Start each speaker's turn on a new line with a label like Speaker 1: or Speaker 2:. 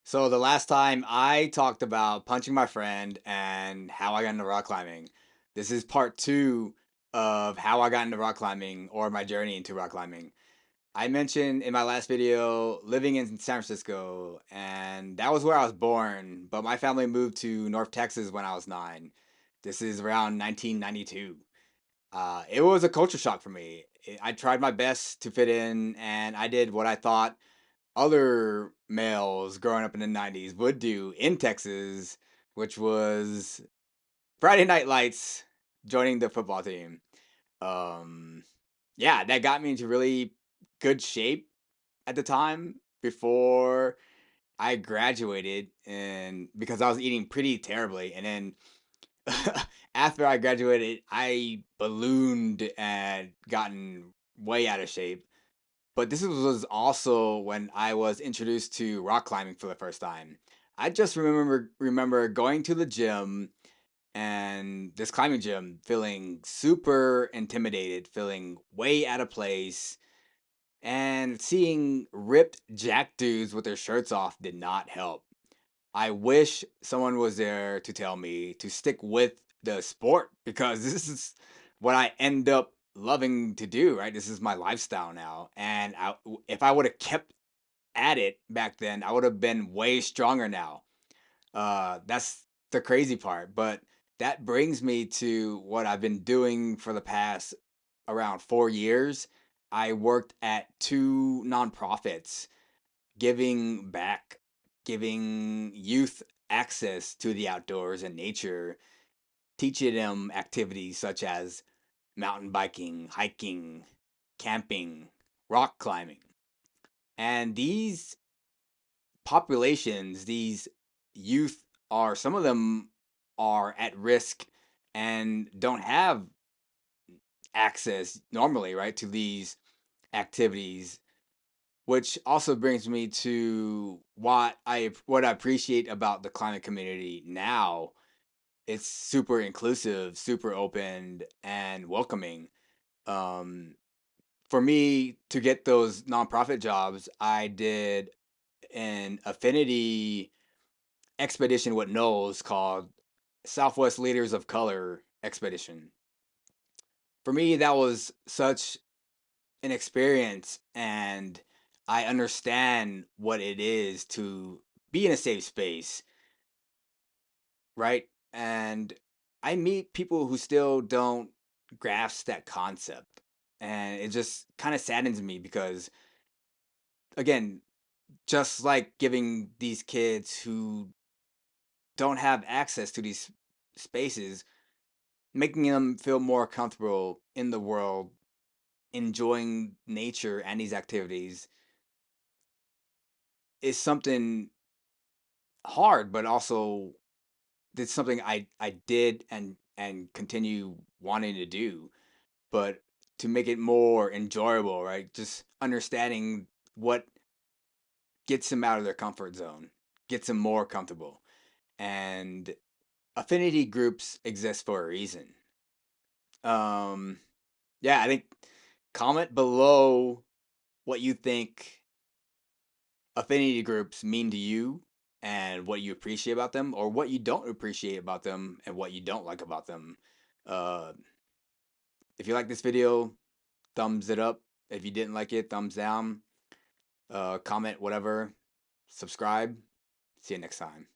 Speaker 1: So the last time I talked about punching my friend and how I got into rock climbing. This is part two of how I got into rock climbing or my journey into rock climbing. I mentioned in my last video living in San Francisco, and that was where I was born, but my family moved to North Texas when I was 9. This is around 1992. It was a culture shock for me. I tried my best to fit in, and I did what I thought other males growing up in the 90s would do in Texas, which was Friday Night Lights, joining the football team. Um, yeah, that got me into really good shape at the time before I graduated, and because I was eating pretty terribly. And then after I graduated, I ballooned and gotten way out of shape. But this was also when I was introduced to rock climbing for the first time. I just remember going to the gym and this climbing gym feeling super intimidated, feeling way out of place, and seeing ripped jack dudes with their shirts off did not help. I wish someone was there to tell me to stick with the sport because this is what I end up loving to do, right? This is my lifestyle now. And if I would have kept at it back then, I would have been way stronger now. That's the crazy part. But that brings me to what I've been doing for the past around 4 years. I worked at two nonprofits giving back, giving youth access to the outdoors and nature, teaching them activities such as mountain biking, hiking, camping, rock climbing. And these populations, these youth are, some of them are at risk and don't have access normally, right, to these activities, which also brings me to what I appreciate about the climate community now. It's super inclusive, super open, and welcoming. Um, for me to get those nonprofit jobs, I did an affinity expedition with Knowles called Southwest Leaders of Color Expedition. For me, that was such an experience, and I understand what it is to be in a safe space, right? And I meet people who still don't grasp that concept. And it just kind of saddens me because, again, just like giving these kids who don't have access to these spaces, making them feel more comfortable in the world, enjoying nature and these activities is something hard, but also it's something I did and continue wanting to do. But to make it more enjoyable, right? Just understanding what gets them out of their comfort zone, gets them more comfortable. And affinity groups exist for a reason. Um, yeah, I think comment below what you think affinity groups mean to you and what you appreciate about them, or what you don't appreciate about them and what you don't like about them. Uh, if you like this video, thumbs it up. If you didn't like it, thumbs down. Comment, whatever. Subscribe. See you next time.